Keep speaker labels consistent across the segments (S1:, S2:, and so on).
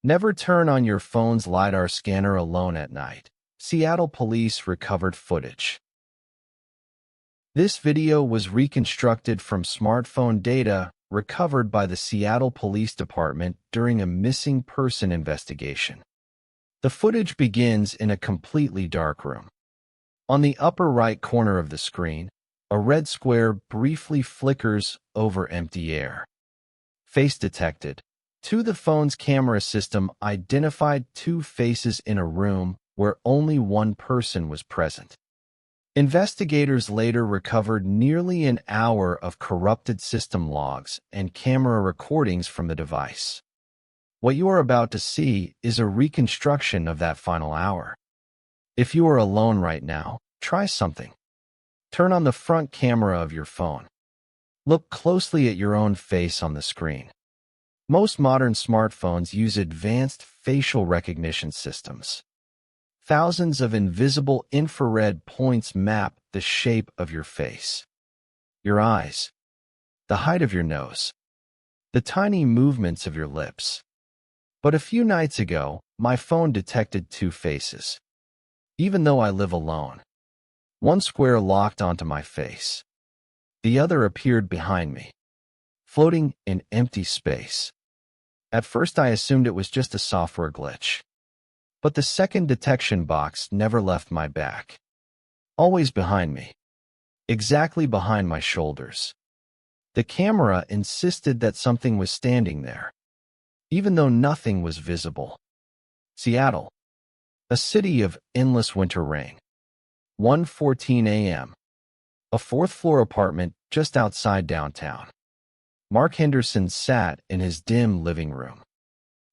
S1: Never turn on your phone's LiDAR scanner alone at night. Seattle police recovered footage. This video was reconstructed from smartphone data recovered by the Seattle Police Department during a missing person investigation. The footage begins in a completely dark room. On the upper right corner of the screen, a red square briefly flickers over empty air. Face detected. The phone's camera system identified two faces in a room where only one person was present. Investigators later recovered nearly an hour of corrupted system logs and camera recordings from the device. What you are about to see is a reconstruction of that final hour. If you are alone right now, try something. Turn on the front camera of your phone. Look closely at your own face on the screen. Most modern smartphones use advanced facial recognition systems. Thousands of invisible infrared points map the shape of your face, your eyes, the height of your nose, the tiny movements of your lips. But a few nights ago, my phone detected two faces. Even though I live alone, one square locked onto my face. The other appeared behind me, floating in empty space. At first I assumed it was just a software glitch. But the second detection box never left my back. Always behind me. Exactly behind my shoulders. The camera insisted that something was standing there, even though nothing was visible. Seattle, a city of endless winter rain. 1:14 a.m. A fourth-floor apartment just outside downtown. Mark Henderson sat in his dim living room.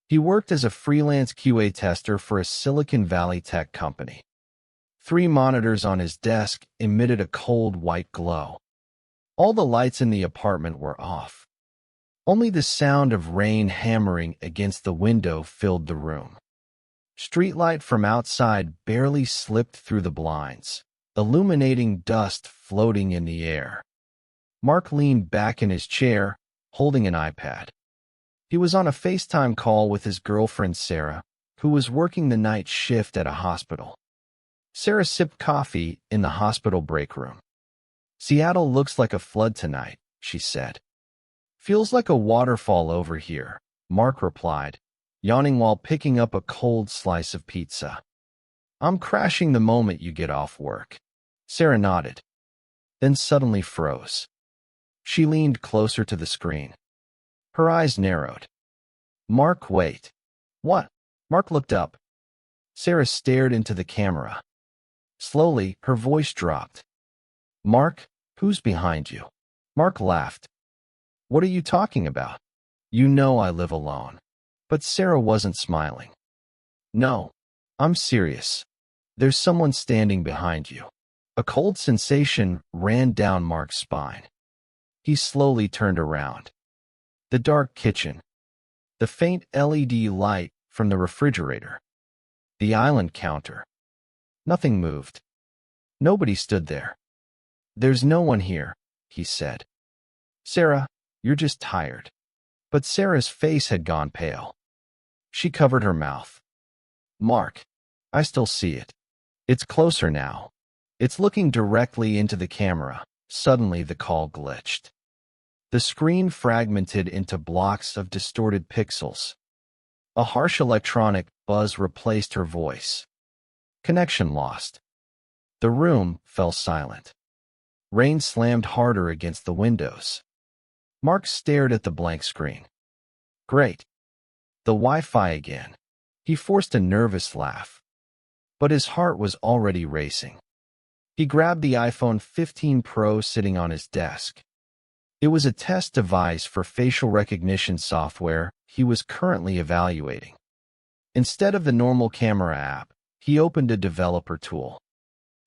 S1: He worked as a freelance QA tester for a Silicon Valley tech company. 3 monitors on his desk emitted a cold white glow. All the lights in the apartment were off. Only the sound of rain hammering against the window filled the room. Streetlight from outside barely slipped through the blinds, illuminating dust floating in the air. Mark leaned back in his chair, holding an iPad. He was on a FaceTime call with his girlfriend Sarah, who was working the night shift at a hospital. Sarah sipped coffee in the hospital break room. "Seattle looks like a flood tonight," she said. "Feels like a waterfall over here," Mark replied, yawning while picking up a cold slice of pizza. "I'm crashing the moment you get off work." Sarah nodded, then suddenly froze. She leaned closer to the screen. Her eyes narrowed. "Mark, wait." "What?" Mark looked up. Sarah stared into the camera. Slowly, her voice dropped. "Mark, who's behind you?" Mark laughed. "What are you talking about? You know I live alone." But Sarah wasn't smiling. "No, I'm serious. There's someone standing behind you." A cold sensation ran down Mark's spine. He slowly turned around. The dark kitchen. The faint LED light from the refrigerator. The island counter. Nothing moved. Nobody stood there. "There's no one here," he said. "Sarah, you're just tired." But Sarah's face had gone pale. She covered her mouth. "Mark, I still see it. It's closer now. It's looking directly into the camera." Suddenly the call glitched. The screen fragmented into blocks of distorted pixels. A harsh electronic buzz replaced her voice. Connection lost. The room fell silent. Rain slammed harder against the windows. Mark stared at the blank screen. "Great. The Wi-Fi again." He forced a nervous laugh. But his heart was already racing. He grabbed the iPhone 15 Pro sitting on his desk. It was a test device for facial recognition software he was currently evaluating. Instead of the normal camera app, he opened a developer tool.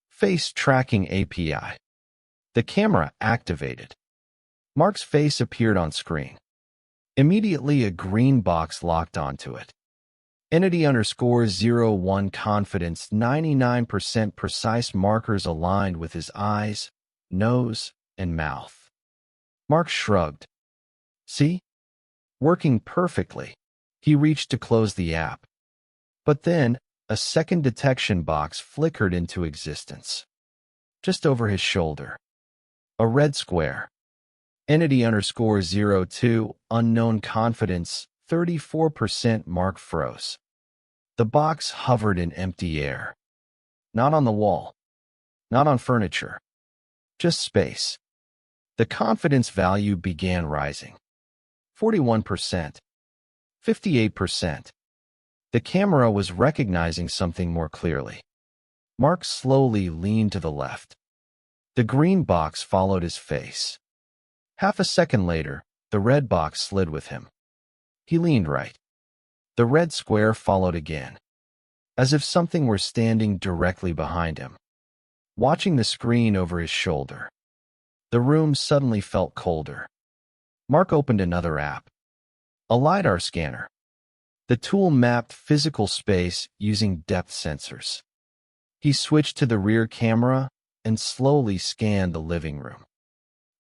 S1: Face Tracking API. The camera activated. Mark's face appeared on screen. Immediately a green box locked onto it. Entity_01 confidence 99% precise markers aligned with his eyes, nose, and mouth. Mark shrugged. "See? Working perfectly." He reached to close the app. But then, a second detection box flickered into existence. Just over his shoulder. A red square. Entity_02, unknown confidence, 34%. Mark froze. The box hovered in empty air. Not on the wall. Not on furniture. Just space. The confidence value began rising. 41%. 58%. The camera was recognizing something more clearly. Mark slowly leaned to the left. The green box followed his face. Half a second later, the red box slid with him. He leaned right. The red square followed again, as if something were standing directly behind him, watching the screen over his shoulder. The room suddenly felt colder. Mark opened another app. A LiDAR scanner. The tool mapped physical space using depth sensors. He switched to the rear camera and slowly scanned the living room.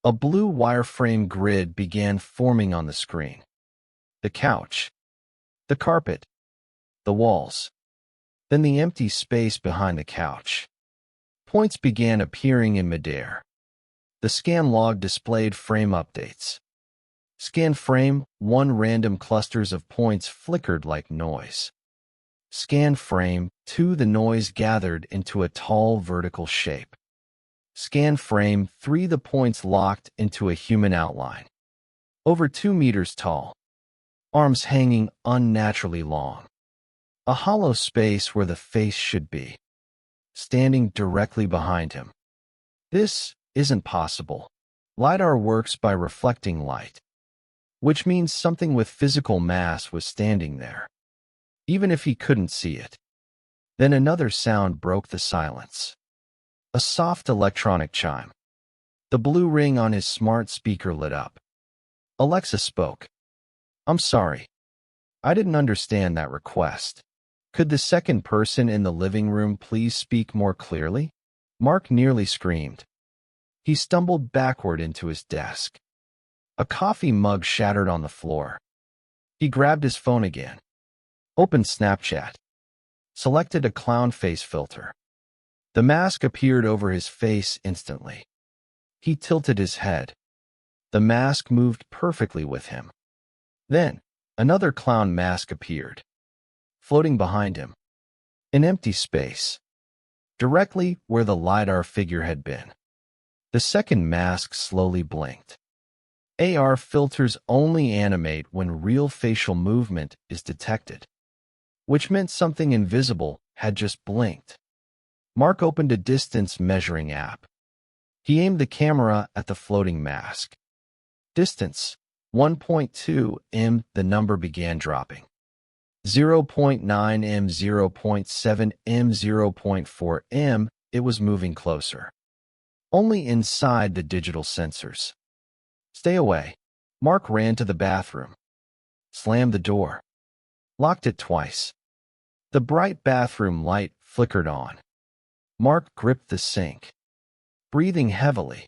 S1: A blue wireframe grid began forming on the screen. The couch. The carpet. The walls. Then the empty space behind the couch. Points began appearing in midair. The scan log displayed frame updates. Scan frame 1. Random clusters of points flickered like noise. Scan frame 2. The noise gathered into a tall vertical shape. Scan frame 3. The points locked into a human outline. Over 2 meters tall. Arms hanging unnaturally long. A hollow space where the face should be. Standing directly behind him. This isn't possible. LiDAR works by reflecting light, which means something with physical mass was standing there, even if he couldn't see it. Then another sound broke the silence. A soft electronic chime. The blue ring on his smart speaker lit up. Alexa spoke. "I'm sorry. I didn't understand that request. Could the second person in the living room please speak more clearly?" Mark nearly screamed. He stumbled backward into his desk. A coffee mug shattered on the floor. He grabbed his phone again. Opened Snapchat. Selected a clown face filter. The mask appeared over his face instantly. He tilted his head. The mask moved perfectly with him. Then, another clown mask appeared, floating behind him. An empty space, directly where the LiDAR figure had been. The second mask slowly blinked. AR filters only animate when real facial movement is detected, which meant something invisible had just blinked. Mark opened a distance measuring app. He aimed the camera at the floating mask. Distance, 1.2 m. The number began dropping. 0.9 m, 0.7 m, 0.4 m. It was moving closer. Only inside the digital sensors. Stay away. Mark ran to the bathroom. Slammed the door. Locked it twice. The bright bathroom light flickered on. Mark gripped the sink, breathing heavily.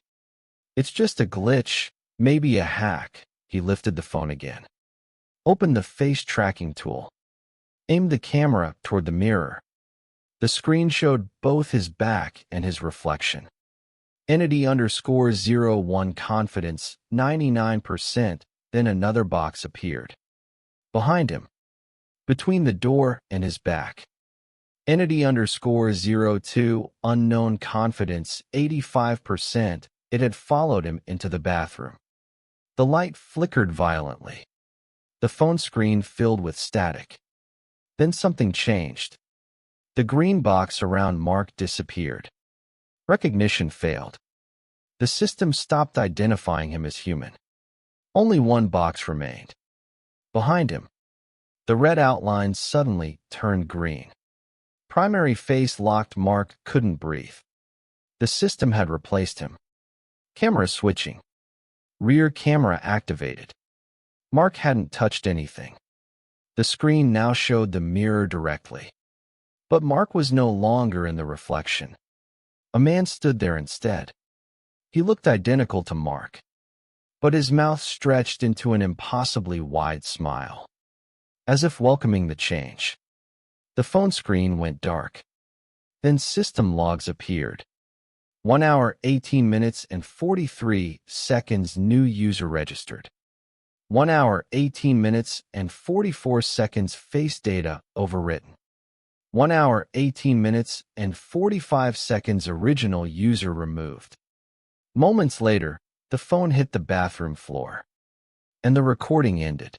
S1: It's just a glitch, maybe a hack. He lifted the phone again. Opened the face tracking tool. Aimed the camera toward the mirror. The screen showed both his back and his reflection. Entity_01 confidence, 99%. Then another box appeared. Behind him. Between the door and his back. Entity_02 unknown confidence, 85%. It had followed him into the bathroom. The light flickered violently. The phone screen filled with static. Then something changed. The green box around Mark disappeared. Recognition failed. The system stopped identifying him as human. Only one box remained. Behind him, the red outline suddenly turned green. Primary face locked. Mark couldn't breathe. The system had replaced him. Camera switching. Rear camera activated. Mark hadn't touched anything. The screen now showed the mirror directly. But Mark was no longer in the reflection. A man stood there instead. He looked identical to Mark, but his mouth stretched into an impossibly wide smile. as if welcoming the change. The phone screen went dark. Then system logs appeared. 1 hour, 18 minutes, and 43 seconds new user registered. 1 hour, 18 minutes, and 44 seconds face data overwritten. 1 hour, 18 minutes, and 45 seconds original user removed. Moments later, the phone hit the bathroom floor, and the recording ended.